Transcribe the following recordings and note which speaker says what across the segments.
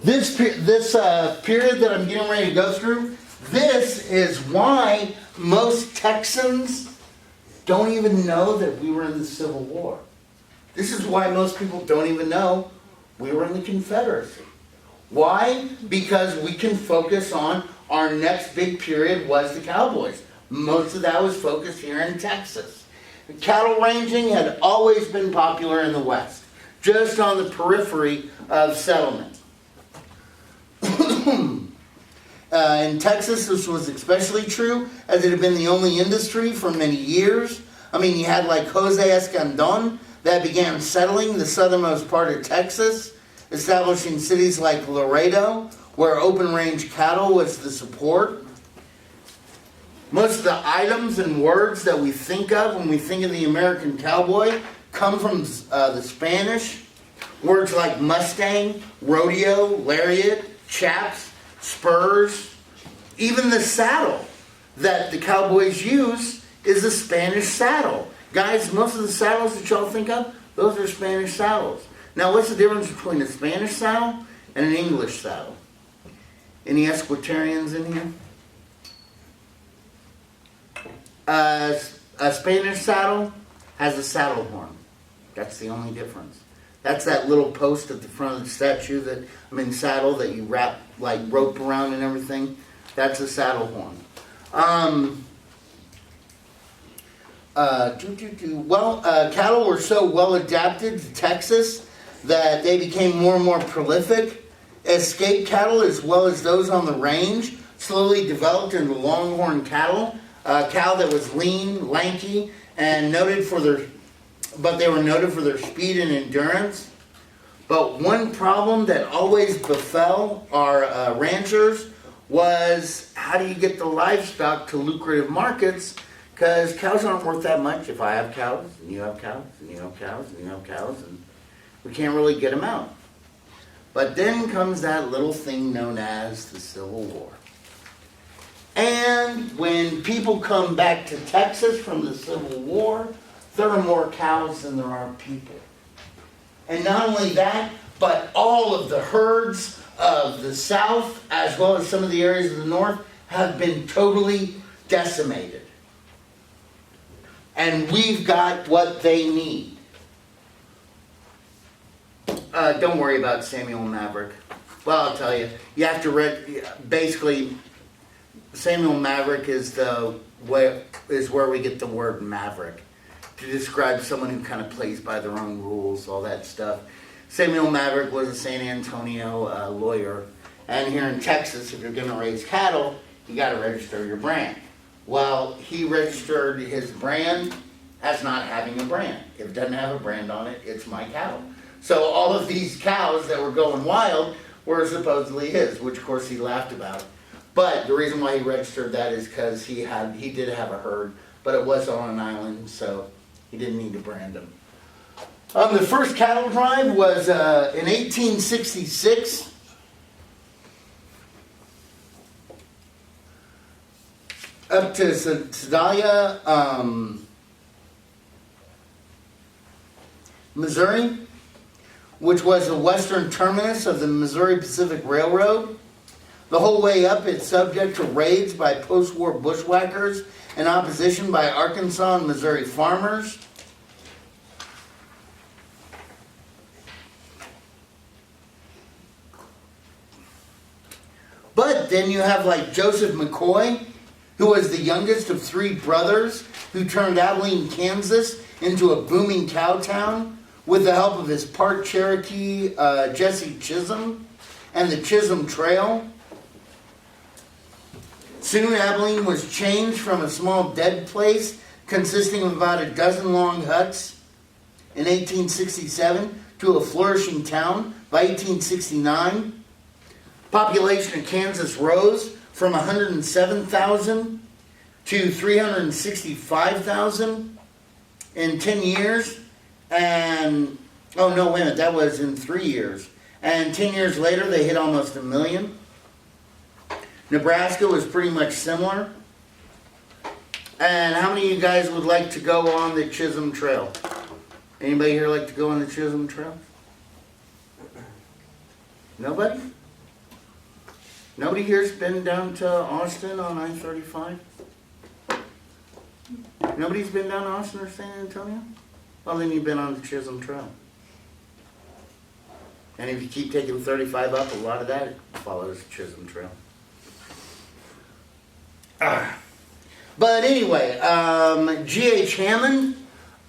Speaker 1: This period that I'm getting ready to go through, this is why most Texans don't even know that we were in the Civil War. This is why most people don't even know we were in the Confederacy. Why? Because we can focus on our next big period was the Cowboys. Most of that was focused here in Texas. Cattle ranching had always been popular in the West, just on the periphery of settlement. In Texas, this was especially true, as it had been the only industry for many years. I mean, you had like Jose Escandon that began settling the southernmost part of Texas, establishing cities like Laredo, where open-range cattle was the support. Most of the items and words that we think of when we think of the American cowboy come from the Spanish. Words like Mustang, rodeo, lariat, chaps, spurs, even the saddle that the cowboys use is a Spanish saddle. Guys, most of the saddles that y'all think of, those are Spanish saddles. Now, what's the difference between a Spanish saddle and an English saddle? Any Esquitarians in here? A Spanish saddle has a saddle horn. That's the only difference. That's that little post at the front of the saddle that you wrap like rope around and everything. That's a saddle horn. Cattle were so well adapted to Texas that they became more and more prolific. Escape cattle, as well as those on the range, slowly developed into longhorn cattle. Cow that was lean, lanky, and they were noted for their speed and endurance. But one problem that always befell our ranchers was, how do you get the livestock to lucrative markets? Because cows aren't worth that much. If I have cows, and you have cows, and you have cows, and you have cows, and we can't really get them out. But then comes that little thing known as the Civil War. And when people come back to Texas from the Civil War, there are more cows than there are people. And not only that, but all of the herds of the South, as well as some of the areas of the North, have been totally decimated. And we've got what they need. Don't worry about Samuel Maverick. Well, I'll tell you. You have to basically, Samuel Maverick is where we get the word maverick, to describe someone who kind of plays by their own rules, all that stuff. Samuel Maverick was a San Antonio lawyer. And here in Texas, if you're going to raise cattle, you got to register your brand. Well, he registered his brand as not having a brand. If it doesn't have a brand on it, it's my cattle. So all of these cows that were going wild were supposedly his, which of course he laughed about. But the reason why he registered that is because he did have a herd, but it was on an island, so he didn't need to brand them. The first cattle drive was in 1866. Up to Sedalia, Missouri, which was the western terminus of the Missouri Pacific Railroad. The whole way up, it's subject to raids by post-war bushwhackers and opposition by Arkansas and Missouri farmers. But then you have like Joseph McCoy, who was the youngest of three brothers, who turned Abilene, Kansas into a booming cow town with the help of his part Cherokee Jesse Chisholm and the Chisholm Trail. Soon Abilene was changed from a small dead place consisting of about a dozen long huts in 1867 to a flourishing town by 1869. Population of Kansas rose from 107,000 to 365,000 in 10 years. And, oh no, wait a minute, that was in 3 years. And 10 years later, they hit almost 1 million. Nebraska was pretty much similar. And how many of you guys would like to go on the Chisholm Trail? Anybody here like to go on the Chisholm Trail? Nobody? Nobody here's been down to Austin on I-35? Nobody's been down to Austin or San Antonio? Well, then you've been on the Chisholm Trail. And if you keep taking 35 up, a lot of that follows the Chisholm Trail. But anyway, G.H. Hammond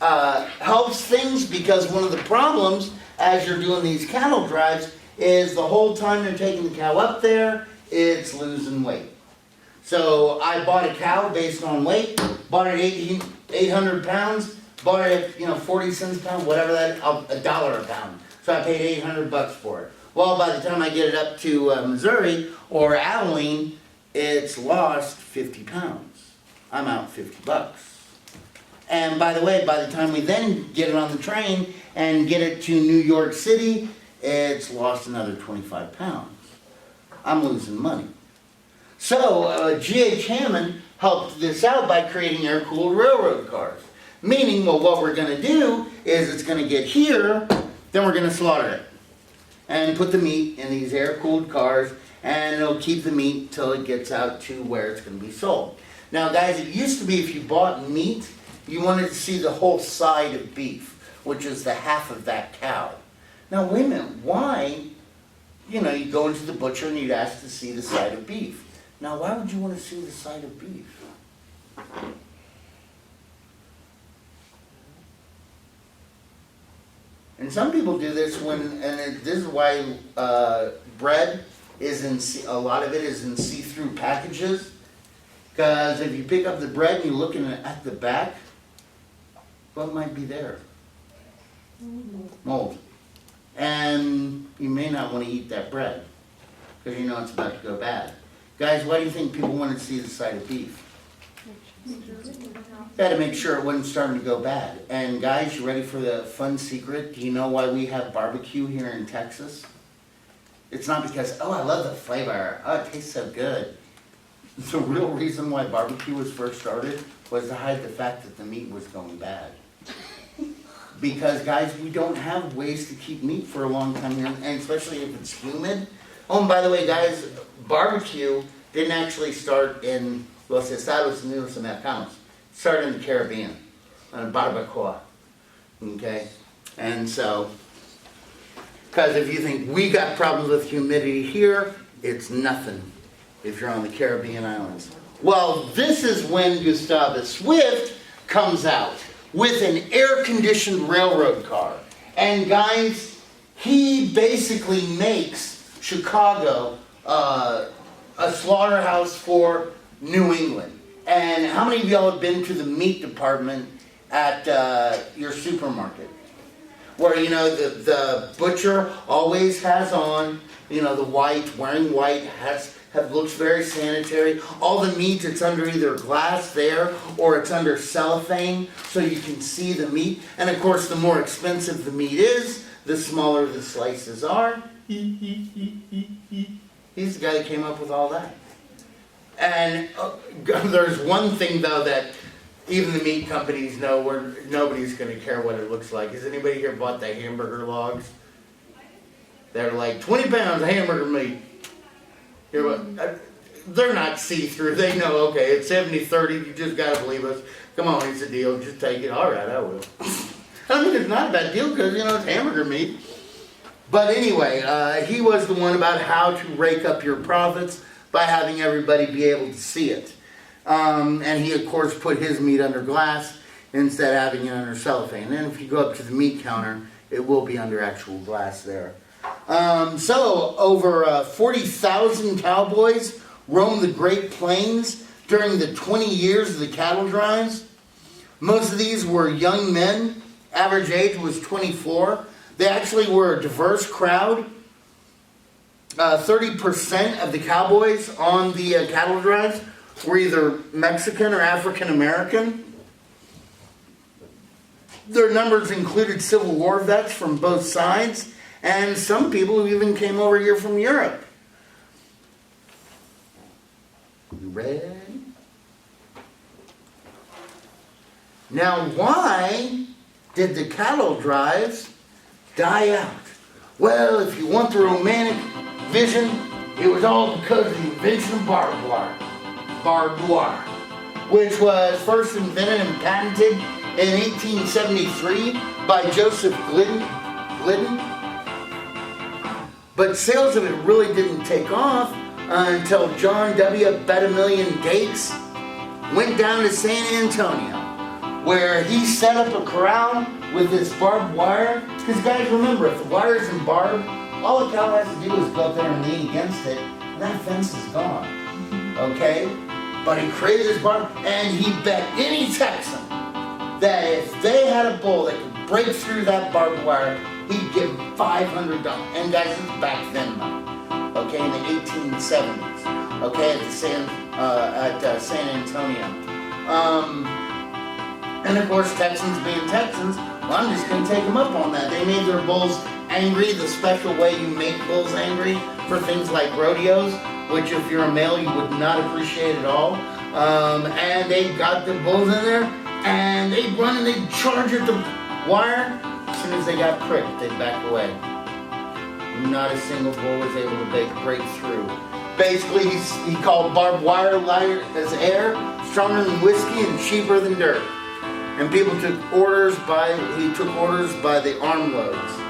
Speaker 1: helps things because one of the problems as you're doing these cattle drives is the whole time they're taking the cow up there, it's losing weight. So I bought a cow based on weight, bought it 800 pounds, bought it at 40 cents a pound, whatever that, $1 a pound. So I paid $800 for it. Well, by the time I get it up to Missouri or Abilene, it's lost 50 pounds. I'm out $50. And by the way, by the time we then get it on the train and get it to New York City, it's lost another 25 pounds. I'm losing money. So G.H. Hammond helped this out by creating air-cooled railroad cars. Meaning, well, what we're going to do is it's going to get here, then we're going to slaughter it. And put the meat in these air-cooled cars, and it'll keep the meat till it gets out to where it's going to be sold. Now, guys, it used to be if you bought meat, you wanted to see the whole side of beef, which is the half of that cow. Now, wait a minute, why? You go into the butcher and you'd ask to see the side of beef. Now, why would you want to see the side of beef? And some people do this this is why bread is a lot of it is in see-through packages. Because if you pick up the bread and you're looking at the back, what might be there? Mold. And you may not want to eat that bread because you know it's about to go bad. Guys, why do you think people want to see the side of beef? Got to make sure it wasn't starting to go bad. And guys, you ready for the fun secret? Do you know why we have barbecue here in Texas? It's not because, oh, I love the flavor. Oh, it tastes so good. The real reason why barbecue was first started was to hide the fact that the meat was going bad. Because, guys, we don't have ways to keep meat for a long time here, and especially if it's humid. Oh, and by the way, guys, barbecue didn't actually start in Los Estados Unidos Americanos. It started in the Caribbean, on barbacoa. Okay? And so, because if you think we got problems with humidity here, it's nothing if you're on the Caribbean islands. Well, this is when Gustavus Swift comes out with an air-conditioned railroad car. And guys, he basically makes Chicago a slaughterhouse for New England. And how many of y'all have been to the meat department at your supermarket? Where, the butcher always has on, the white, wearing white, looks very sanitary. All the meat, it's under either glass there or it's under cellophane so you can see the meat. And of course, the more expensive the meat is, the smaller the slices are. He's the guy that came up with all that. And there's one thing, though, that even the meat companies know where nobody's going to care what it looks like. Has anybody here bought the hamburger logs? They're like 20 pounds of hamburger meat. They're not see-through. They know, okay, it's 70-30. You just got to believe us. Come on, it's a deal. Just take it. All right, I will. I mean, it's not a bad deal because, it's hamburger meat. But anyway, he was the one about how to rake up your profits by having everybody be able to see it. And he, of course, put his meat under glass instead of having it under cellophane. And if you go up to the meat counter, it will be under actual glass there. So, over 40,000 cowboys roamed the Great Plains during the 20 years of the cattle drives. Most of these were young men. Average age was 24. They actually were a diverse crowd. 30% of the cowboys on the cattle drives were either Mexican or African American. Their numbers included Civil War vets from both sides. And some people who even came over here from Europe. You ready? Now, why did the cattle drives die out? Well, if you want the romantic vision, It was all because of the invention of barbed wire. Barbed wire, which was first invented and patented in 1873 by Joseph Glidden. But sales of it really didn't take off until John W. Betamillion Gates went down to San Antonio, where he set up a corral with this barbed wire. Because guys, remember, if the wire isn't barbed, all a cow has to do is go up there and lean against it, and that fence is gone. Okay? But he created this barb, and he bet any Texan that if they had a bull that could break through that barbed wire, he'd give him $500. And guys, this is back then money. Okay, in the 1870s. Okay, at San Antonio. And of course, Texans being Texans, well, I'm just going to take them up on that. They made their bulls angry the special way you make bulls angry for things like rodeos, which if you're a male, you would not appreciate at all. And they got the bulls in there, and they'd run and they'd charge at the wire. As soon as they got pricked, they'd back away. Not a single bull was able to break through. Basically, he called barbed wire light as air, stronger than whiskey and cheaper than dirt. And people took orders by the armloads.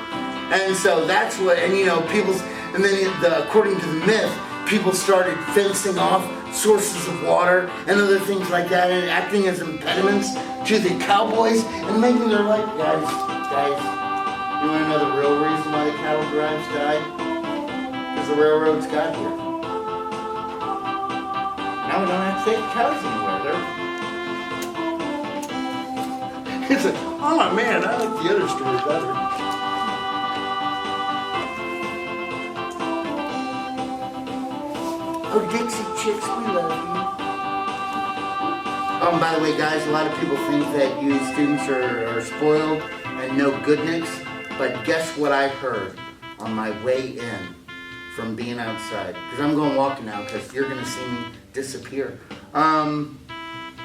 Speaker 1: And so that's what, and you know, according to the myth, people started fencing off sources of water and other things like that, and acting as impediments to the cowboys, and making their life, guys, you want to know the real reason why the cattle drives died? Because the railroads got here. Now we don't have to take cows anywhere. It's like, oh man, I like the other story better. Oh, Dixie Chicks, we love you. Oh, and by the way, guys, a lot of people think that you students are spoiled and no goodniks. But guess what I heard on my way in from being outside? Because I'm going walking now because you're going to see me disappear.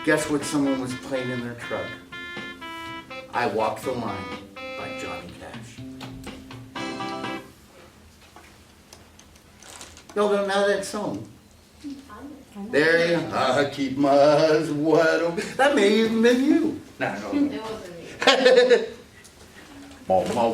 Speaker 1: Guess what someone was playing in their truck? I Walk the Line by Johnny Cash. Y'all don't know that song? There you go. I keep my eyes wide open. That may even been you. No, no.
Speaker 2: It wasn't me.